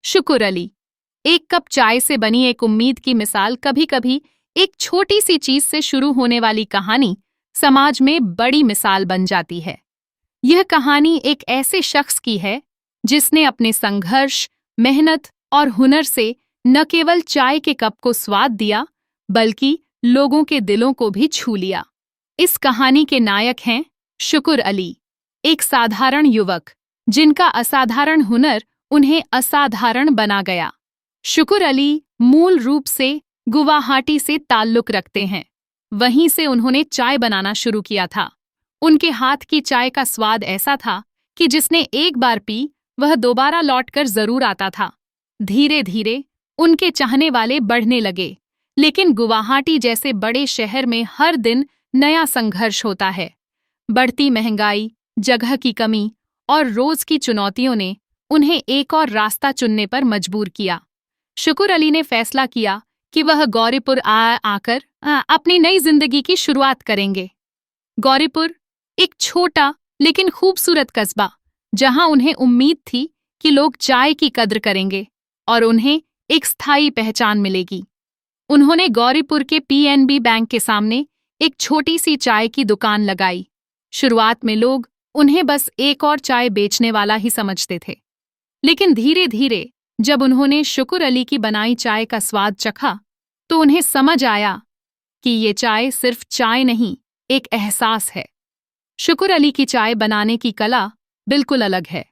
शुकुर अली। एक कप चाय से बनी एक उम्मीद की मिसाल। कभी कभी एक छोटी सी चीज से शुरू होने वाली कहानी समाज में बड़ी मिसाल बन जाती है। यह कहानी एक ऐसे शख्स की है जिसने अपने संघर्ष, मेहनत और हुनर से न केवल चाय के कप को स्वाद दिया, बल्कि लोगों के दिलों को भी छू लिया। इस कहानी के नायक हैं शुकुर अली, एक साधारण युवक जिनका असाधारण हुनर उन्हें असाधारण बना गया। शुकुर अली मूल रूप से गुवाहाटी से ताल्लुक रखते हैं। वहीं से उन्होंने चाय बनाना शुरू किया था। उनके हाथ की चाय का स्वाद ऐसा था कि जिसने एक बार पी वह दोबारा लौटकर जरूर आता था। धीरे धीरे उनके चाहने वाले बढ़ने लगे, लेकिन गुवाहाटी जैसे बड़े शहर में हर दिन नया संघर्ष होता है। बढ़ती महंगाई, जगह की कमी और रोज की चुनौतियों ने उन्हें एक और रास्ता चुनने पर मजबूर किया। शुकुर अली ने फैसला किया कि वह गौरीपुर आकर अपनी नई जिंदगी की शुरुआत करेंगे। गौरीपुर एक छोटा लेकिन खूबसूरत कस्बा, जहां उन्हें उम्मीद थी कि लोग चाय की कद्र करेंगे और उन्हें एक स्थायी पहचान मिलेगी। उन्होंने गौरीपुर के पीएनबी बैंक के सामने एक छोटी सी चाय की दुकान लगाई। शुरुआत में लोग उन्हें बस एक और चाय बेचने वाला ही समझते थे, लेकिन धीरे धीरे जब उन्होंने शुकुर अली की बनाई चाय का स्वाद चखा तो उन्हें समझ आया कि ये चाय सिर्फ चाय नहीं, एक एहसास है। शुकुर अली की चाय बनाने की कला बिल्कुल अलग है।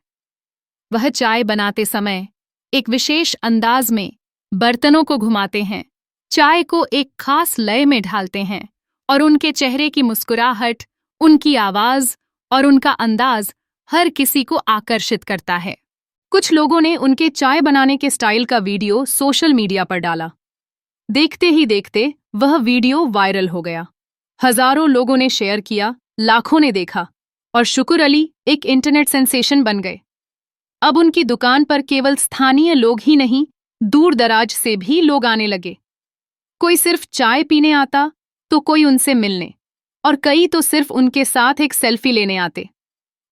वह चाय बनाते समय एक विशेष अंदाज में बर्तनों को घुमाते हैं, चाय को एक खास लय में ढालते हैं और उनके चेहरे की मुस्कुराहट, उनकी आवाज और उनका अंदाज हर किसी को आकर्षित करता है। कुछ लोगों ने उनके चाय बनाने के स्टाइल का वीडियो सोशल मीडिया पर डाला। देखते ही देखते वह वीडियो वायरल हो गया। हजारों लोगों ने शेयर किया, लाखों ने देखा और शुकुर अली एक इंटरनेट सेंसेशन बन गए। अब उनकी दुकान पर केवल स्थानीय लोग ही नहीं, दूर दराज से भी लोग आने लगे। कोई सिर्फ चाय पीने आता तो कोई उनसे मिलने, और कई तो सिर्फ उनके साथ एक सेल्फी लेने आते।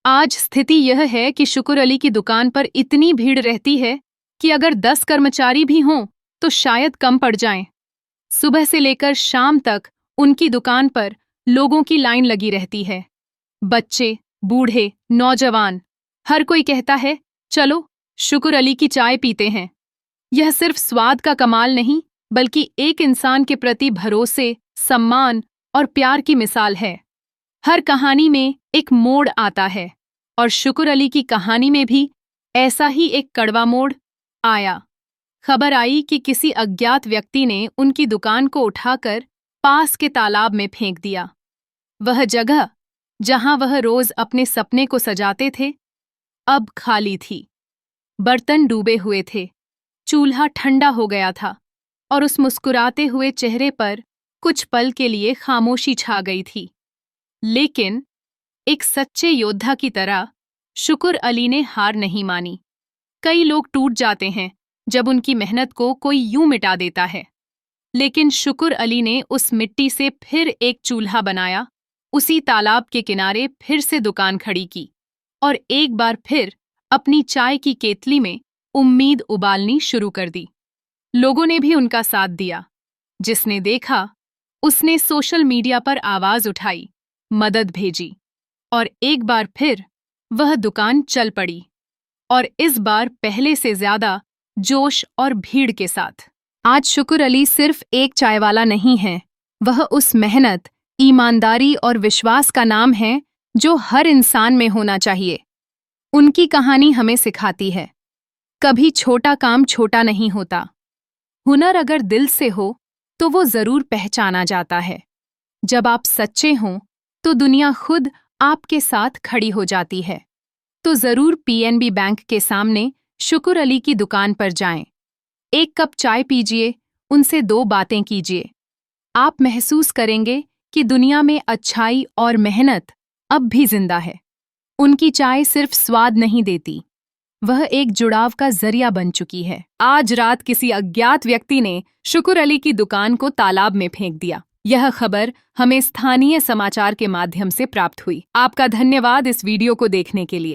आज स्थिति यह है कि शुकुर अली की दुकान पर इतनी भीड़ रहती है कि अगर 10 कर्मचारी भी हों तो शायद कम पड़ जाएं। सुबह से लेकर शाम तक उनकी दुकान पर लोगों की लाइन लगी रहती है। बच्चे, बूढ़े, नौजवान, हर कोई कहता है, चलो शुकुर अली की चाय पीते हैं। यह सिर्फ स्वाद का कमाल नहीं, बल्कि एक इंसान के प्रति भरोसे, सम्मान और प्यार की मिसाल है। हर कहानी में एक मोड़ आता है और शुकुर अली की कहानी में भी ऐसा ही एक कड़वा मोड़ आया। खबर आई कि किसी अज्ञात व्यक्ति ने उनकी दुकान को उठाकर पास के तालाब में फेंक दिया। वह जगह जहां वह रोज अपने सपने को सजाते थे, अब खाली थी। बर्तन डूबे हुए थे, चूल्हा ठंडा हो गया था और उस मुस्कुराते हुए चेहरे पर कुछ पल के लिए खामोशी छा गई थी। लेकिन एक सच्चे योद्धा की तरह शुकुर अली ने हार नहीं मानी। कई लोग टूट जाते हैं जब उनकी मेहनत को कोई यूं मिटा देता है, लेकिन शुकुर अली ने उस मिट्टी से फिर एक चूल्हा बनाया, उसी तालाब के किनारे फिर से दुकान खड़ी की और एक बार फिर अपनी चाय की केतली में उम्मीद उबालनी शुरू कर दी। लोगों ने भी उनका साथ दिया। जिसने देखा उसने सोशल मीडिया पर आवाज उठाई, मदद भेजी और एक बार फिर वह दुकान चल पड़ी, और इस बार पहले से ज्यादा जोश और भीड़ के साथ। आज शुकुर अली सिर्फ एक चाय वाला नहीं है, वह उस मेहनत, ईमानदारी और विश्वास का नाम है जो हर इंसान में होना चाहिए। उनकी कहानी हमें सिखाती है, कभी छोटा काम छोटा नहीं होता। हुनर अगर दिल से हो तो वो जरूर पहचाना जाता है। जब आप सच्चे हों तो दुनिया खुद आपके साथ खड़ी हो जाती है। तो जरूर पीएनबी बैंक के सामने शुकुर अली की दुकान पर जाएं। एक कप चाय पीजिए, उनसे 2 बातें कीजिए। आप महसूस करेंगे कि दुनिया में अच्छाई और मेहनत अब भी जिंदा है। उनकी चाय सिर्फ स्वाद नहीं देती, वह एक जुड़ाव का जरिया बन चुकी है। आज रात किसी अज्ञात व्यक्ति ने शुकुर अली की दुकान को तालाब में फेंक दिया। यह खबर हमें स्थानीय समाचार के माध्यम से प्राप्त हुई। आपका धन्यवाद इस वीडियो को देखने के लिए।